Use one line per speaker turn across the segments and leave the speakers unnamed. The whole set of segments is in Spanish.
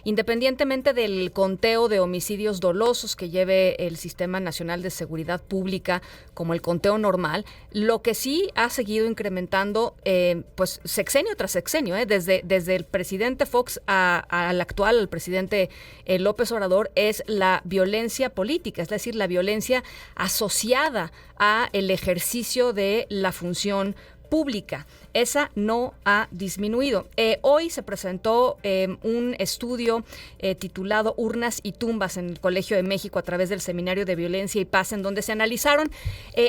independientemente del conteo de homicidios dolosos que lleve el Sistema Nacional de Seguridad Pública, como el conteo normal, lo que sí ha seguido incrementando, pues sexenio tras sexenio, desde el presidente Fox al actual, al presidente López Obrador, es la violencia política, es decir, la violencia asociada a el ejercicio de la función pública. Esa no ha disminuido. Hoy se presentó un estudio titulado Urnas y Tumbas en el Colegio de México a través del Seminario de Violencia y Paz, en donde se analizaron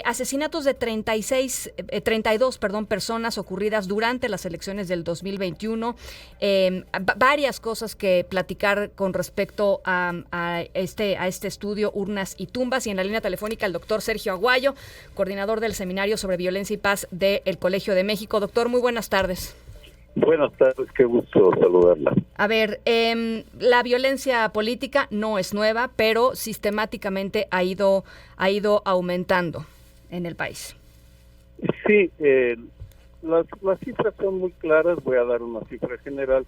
asesinatos de 32 personas ocurridas durante las elecciones del 2021. Varias cosas que platicar con respecto a este estudio Urnas y Tumbas. Y en la línea telefónica el doctor Sergio Aguayo, coordinador del Seminario sobre Violencia y Paz del Colegio de México. Doctor, muy buenas tardes.
Buenas tardes, qué gusto saludarla.
A ver, la violencia política no es nueva, pero sistemáticamente ha ido aumentando en el país.
Sí, las cifras son muy claras. Voy a dar una cifra general,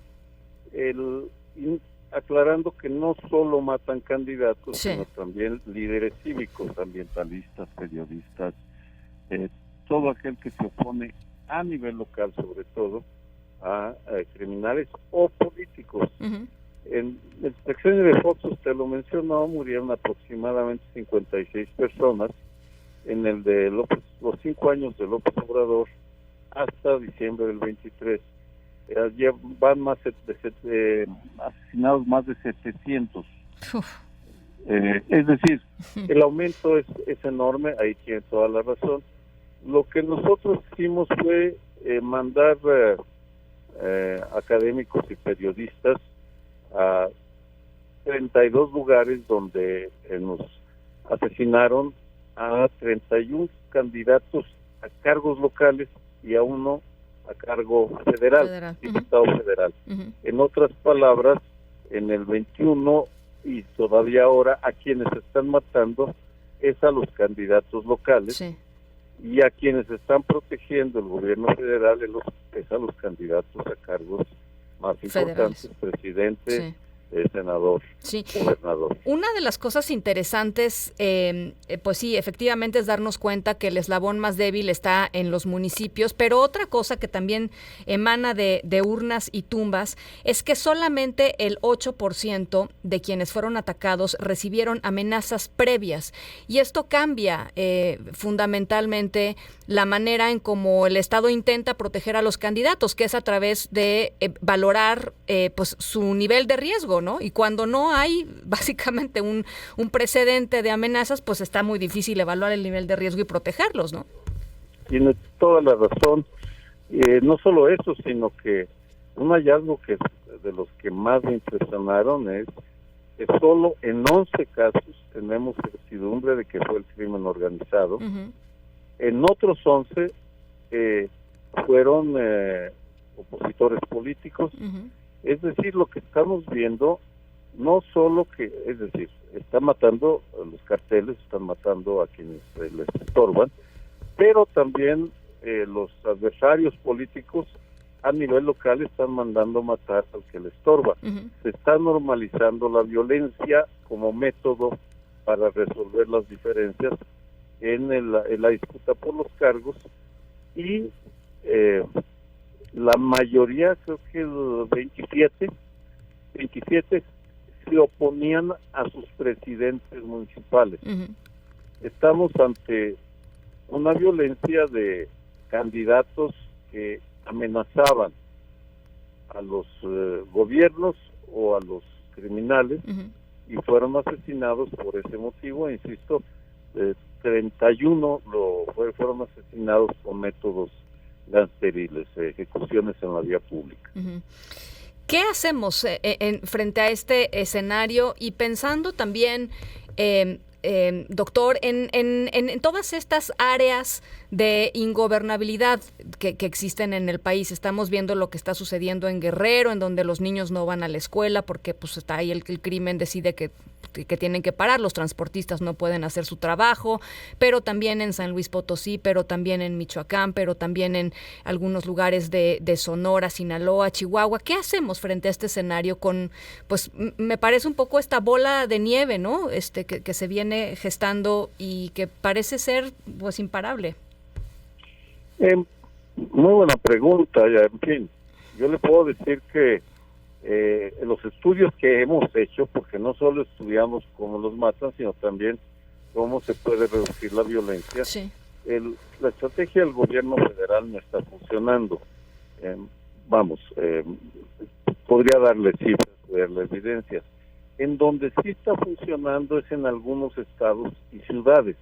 aclarando que no solo matan candidatos,
sí,
sino también líderes cívicos, ambientalistas, periodistas, todo aquel que se opone a nivel local, sobre todo, a criminales o políticos.
Uh-huh.
En el sexenio de Fox, usted lo mencionó, murieron aproximadamente 56 personas. En el de los 5 años de López Obrador, hasta diciembre del 23, van asesinados más de 700. Es decir, el aumento es enorme, ahí tiene toda la razón. Lo que nosotros hicimos fue mandar académicos y periodistas a 32 lugares donde nos asesinaron a 31 candidatos a cargos locales y a uno a cargo federal. Diputado federal.
Uh-huh.
En otras palabras, en el 21 y todavía ahora, a quienes están matando es a los candidatos locales.
Sí.
Y a quienes están protegiendo el gobierno federal es a los candidatos a cargos más importantes, presidente,
sí,
senador,
sí,
gobernador.
Una de las cosas interesantes, pues sí, efectivamente es darnos cuenta que el eslabón más débil está en los municipios, pero otra cosa que también emana de Urnas y Tumbas es que solamente el 8% de quienes fueron atacados recibieron amenazas previas, y esto cambia fundamentalmente la manera en cómo el Estado intenta proteger a los candidatos, que es a través de valorar pues su nivel de riesgo, ¿no? Y cuando no hay básicamente un precedente de amenazas, pues está muy difícil evaluar el nivel de riesgo y protegerlos, ¿no?
Tiene toda la razón. No solo eso, sino que un hallazgo que de los que más me impresionaron es que solo en 11 casos tenemos certidumbre de que fue el crimen organizado.
Uh-huh.
En otros 11 fueron opositores políticos.
Uh-huh.
Es decir, lo que estamos viendo, no solo que, es decir, están matando a los carteles, están matando a quienes les estorban, pero también los adversarios políticos a nivel local están mandando matar al que les estorba.
Uh-huh.
Se está normalizando la violencia como método para resolver las diferencias en la disputa por los cargos, y la mayoría, creo que el 27 se oponían a sus presidentes municipales.
Uh-huh.
Estamos ante una violencia de candidatos que amenazaban a los gobiernos o a los criminales.
Uh-huh.
Y fueron asesinados por ese motivo. Insisto, 31 fueron asesinados con métodos gangsteriles, ejecuciones en la vía pública.
Uh-huh. ¿Qué hacemos frente a este escenario? Y pensando también, doctor, en todas estas áreas de ingobernabilidad que existen en el país. Estamos viendo lo que está sucediendo en Guerrero, en donde los niños no van a la escuela porque pues está ahí el crimen decide que que tienen que parar, los transportistas no pueden hacer su trabajo, pero también en San Luis Potosí, pero también en Michoacán, pero también en algunos lugares de Sonora, Sinaloa, Chihuahua. ¿Qué hacemos frente a este escenario con, pues me parece un poco esta bola de nieve, ¿no? Que se viene gestando y que parece ser pues imparable?
Muy buena pregunta, ya, en fin. Yo le puedo decir que los estudios que hemos hecho, porque no solo estudiamos cómo los matan, sino también cómo se puede reducir la violencia,
sí.
La estrategia del gobierno federal no está funcionando. Podría darle cifras, darle evidencias. En donde sí está funcionando es en algunos estados y ciudades.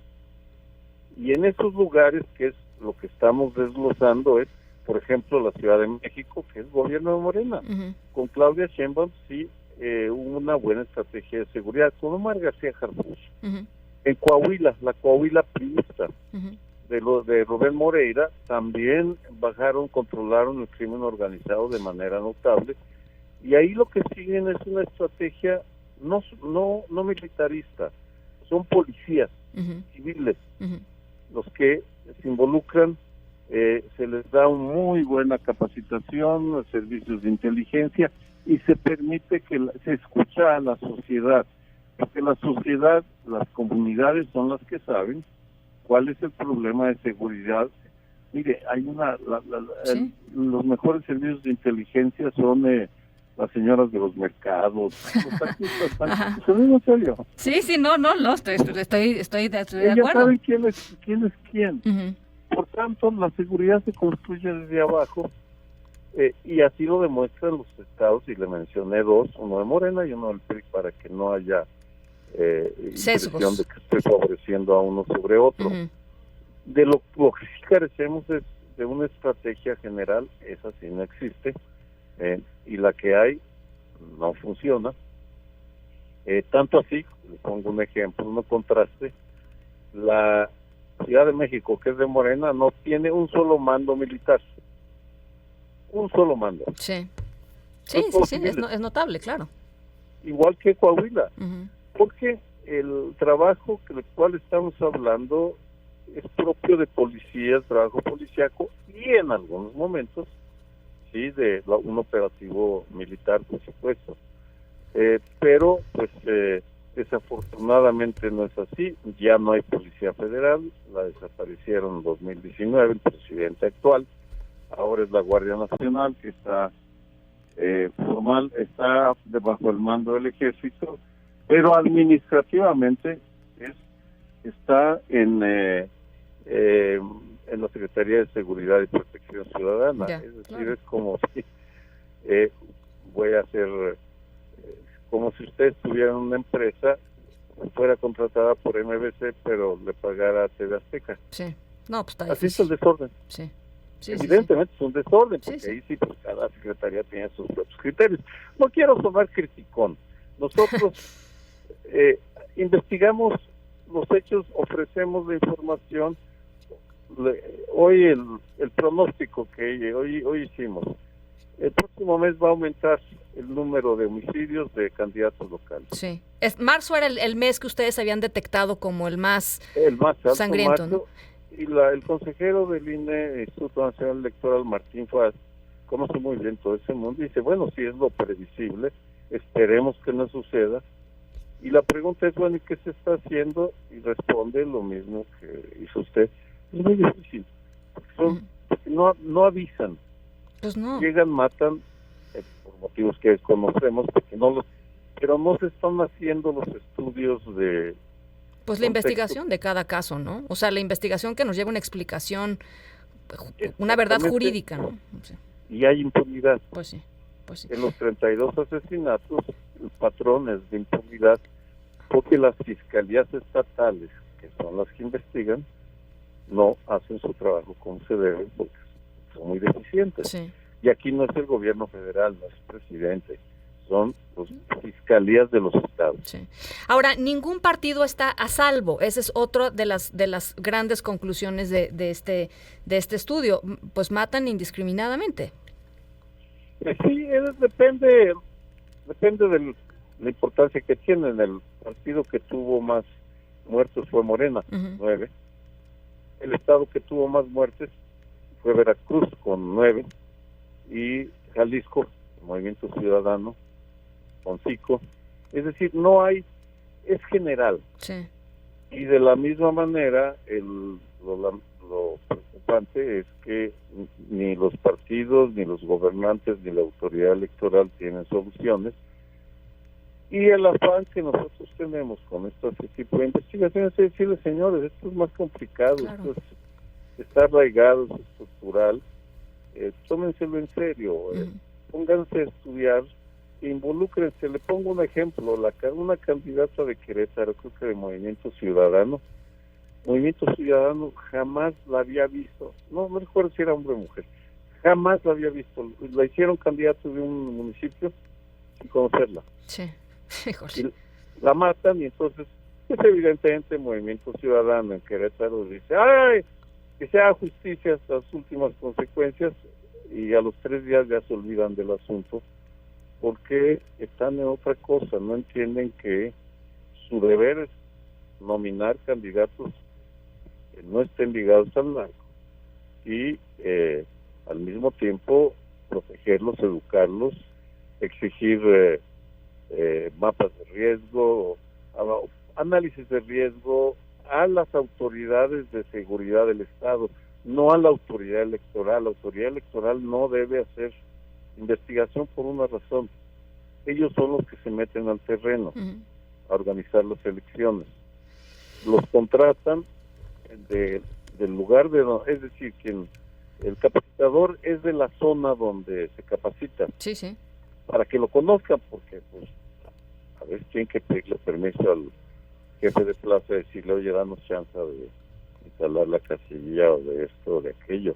Y en esos lugares, que es lo que estamos desglosando, es por ejemplo, la Ciudad de México, que es gobierno de Morena.
Uh-huh.
Con Claudia Sheinbaum sí hubo una buena estrategia de seguridad, con Omar García Harfuch.
Uh-huh.
En Coahuila, la Coahuila priista,
uh-huh,
de Rubén Moreira, también controlaron el crimen organizado de manera notable. Y ahí lo que siguen es una estrategia no militarista, son policías
uh-huh,
civiles
uh-huh,
los que se involucran. Se les da una muy buena capacitación, servicios de inteligencia, y se permite que se escucha a la sociedad, porque la sociedad, las comunidades son las que saben cuál es el problema de seguridad. Mire, hay
¿sí?
Los mejores servicios de inteligencia son las señoras de los mercados, los taxistas, ¿se lo digo en serio?
Sí, no, estoy de
Ellas
acuerdo.
saben quién es quién.
Uh-huh.
Por tanto, la seguridad se construye desde abajo, y así lo demuestran los estados, y le mencioné dos, uno de Morena y uno del PRI, para que no haya impresión de que estoy favoreciendo a uno sobre otro.
Uh-huh.
De lo que sí carecemos es de una estrategia general, esa sí no existe, y la que hay no funciona. Tanto así, le pongo un ejemplo, un contraste, la Ciudad de México, que es de Morena, no tiene un solo mando militar. Un solo mando.
Sí, es notable, claro.
Igual que Coahuila.
Uh-huh.
Porque el trabajo del cual estamos hablando es propio de policías, trabajo policíaco, y en algunos momentos, sí, de un operativo militar, por supuesto. Pero, pues, desafortunadamente no es así. Ya no hay Policía Federal, la desaparecieron en 2019, el presidente actual. Ahora es la Guardia Nacional, que está está debajo del mando del Ejército, pero administrativamente está en la Secretaría de Seguridad y Protección Ciudadana.
Ya,
es decir,
claro.
es como si voy a hacer como si usted estuviera en una empresa, fuera contratada por MBC, pero le pagara a TV Azteca.
Sí, no, pues está
Así
difícil.
es el desorden.
Sí.
Evidentemente es un desorden, porque
Sí.
ahí sí, pues cada secretaría tiene sus propios criterios. No quiero sonar criticón. Nosotros investigamos los hechos, ofrecemos la información. Hoy el pronóstico que hoy hicimos, el próximo mes va a aumentar el número de homicidios de candidatos locales.
Sí. Marzo era el mes que ustedes habían detectado como el más
alto,
sangriento,
marzo, ¿no? Y el consejero del INE, Instituto Nacional Electoral, Martín Faz, conoce muy bien todo ese mundo y dice, bueno, si es lo previsible, esperemos que no suceda. Y la pregunta es, bueno, ¿y qué se está haciendo? Y responde lo mismo que hizo usted. Es muy difícil, porque no avisan.
Pues no.
Llegan, matan, por motivos que desconocemos, pero no se están haciendo los estudios de...
Pues la investigación de cada caso, ¿no? O sea, la investigación que nos lleva una explicación, una verdad jurídica, ¿no? Sí.
Y hay impunidad.
Pues sí.
En los 32 asesinatos, el patrón es de impunidad, porque las fiscalías estatales, que son las que investigan, no hacen su trabajo como se debe, porque son muy deficientes.
Sí.
Y aquí no es el gobierno federal, no es el presidente, son las fiscalías de los estados.
Sí. Ahora, ningún partido está a salvo. Esa es otra de las grandes conclusiones de este estudio. Pues matan indiscriminadamente.
Sí, depende de la importancia que tienen. partido que tuvo más muertos fue Morena,
Uh-huh.
9. El estado que tuvo más muertes fue Veracruz, con 9. Y Jalisco, el Movimiento Ciudadano, con 5. Es decir, no hay, es general.
Sí.
Y de la misma manera, lo preocupante es que ni los partidos, ni los gobernantes, ni la autoridad electoral tienen soluciones. Y el afán que nosotros tenemos con este tipo de investigaciones es decirles, señores, esto es más complicado,
Claro.
esto está arraigado, es estructural, tómenselo en serio,
Uh-huh.
pónganse a estudiar, involúcrense. Le pongo un ejemplo, una candidata de Querétaro, creo que de Movimiento Ciudadano jamás la había visto, no recuerdo si era hombre o mujer, jamás la había visto, la hicieron candidato de un municipio sin conocerla.
Sí. Híjole.
Y la matan, y entonces, pues evidentemente Movimiento Ciudadano en Querétaro dice, ¡ay! Que se haga justicia hasta las últimas consecuencias, y a los 3 días ya se olvidan del asunto, porque están en otra cosa, no entienden que su deber es nominar candidatos que no estén ligados al narco, y al mismo tiempo protegerlos, educarlos, exigir mapas de riesgo, análisis de riesgo a las autoridades de seguridad del Estado, no a la autoridad electoral. La autoridad electoral no debe hacer investigación por una razón. Ellos son los que se meten al terreno
Uh-huh.
a organizar las elecciones. Los contratan del lugar es decir, el capacitador es de la zona donde se capacita.
Sí, sí.
Para que lo conozcan, porque pues a veces tienen que pedirle permiso al jefe de plaza, decirle, oye, danos chance de instalar la casilla o de esto o de aquello,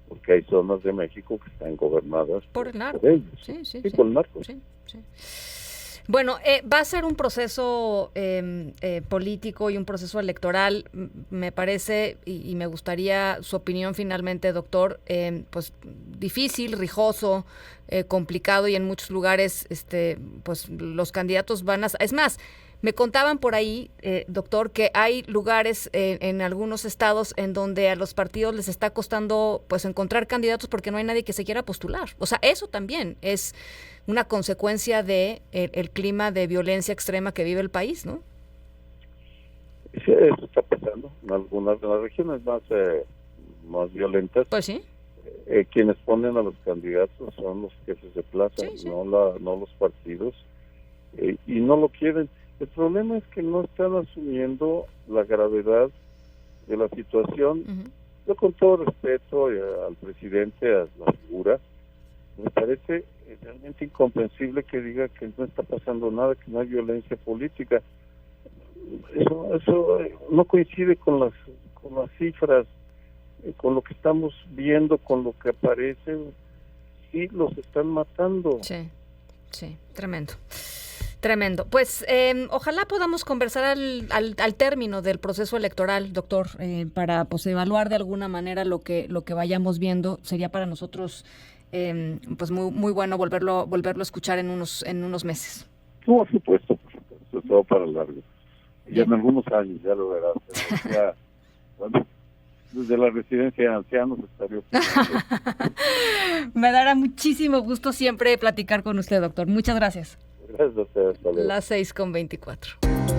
porque hay zonas de México que están gobernadas
Por el narco.
por ellos.
Sí, sí,
Sí,
sí.
por el narco.
Sí, sí. Bueno, va a ser un proceso político y un proceso electoral, me parece, y me gustaría su opinión finalmente, doctor, pues difícil, rijoso, complicado, y en muchos lugares pues los candidatos van a... Es más, me contaban por ahí, doctor, que hay lugares en algunos estados en donde a los partidos les está costando pues encontrar candidatos porque no hay nadie que se quiera postular. O sea, eso también es una consecuencia de el clima de violencia extrema que vive el país, ¿no?
Sí, eso está pasando en algunas de las regiones más violentas.
Pues sí.
Quienes ponen a los candidatos son los jefes de plaza,
Sí, sí.
no los partidos, y no lo quieren. El problema es que no están asumiendo la gravedad de la situación.
Uh-huh.
Yo, con todo respeto al presidente, a la figura, me parece realmente incomprensible que diga que no está pasando nada, que no hay violencia política. Eso no coincide con las cifras, con lo que estamos viendo, con lo que aparece. Sí, los están matando.
Sí, sí, tremendo. Tremendo. Pues ojalá podamos conversar al término del proceso electoral, doctor, para pues evaluar de alguna manera lo que vayamos viendo. Sería para nosotros pues muy bueno volverlo a escuchar en unos meses.
No, por supuesto, sobre todo para largo. Y en algunos años ya lo verás. Ya, bueno, desde la residencia de ancianos estaría.
Me dará muchísimo gusto siempre platicar con usted, doctor. Muchas gracias.
Gracias a ustedes.
Las 6:24.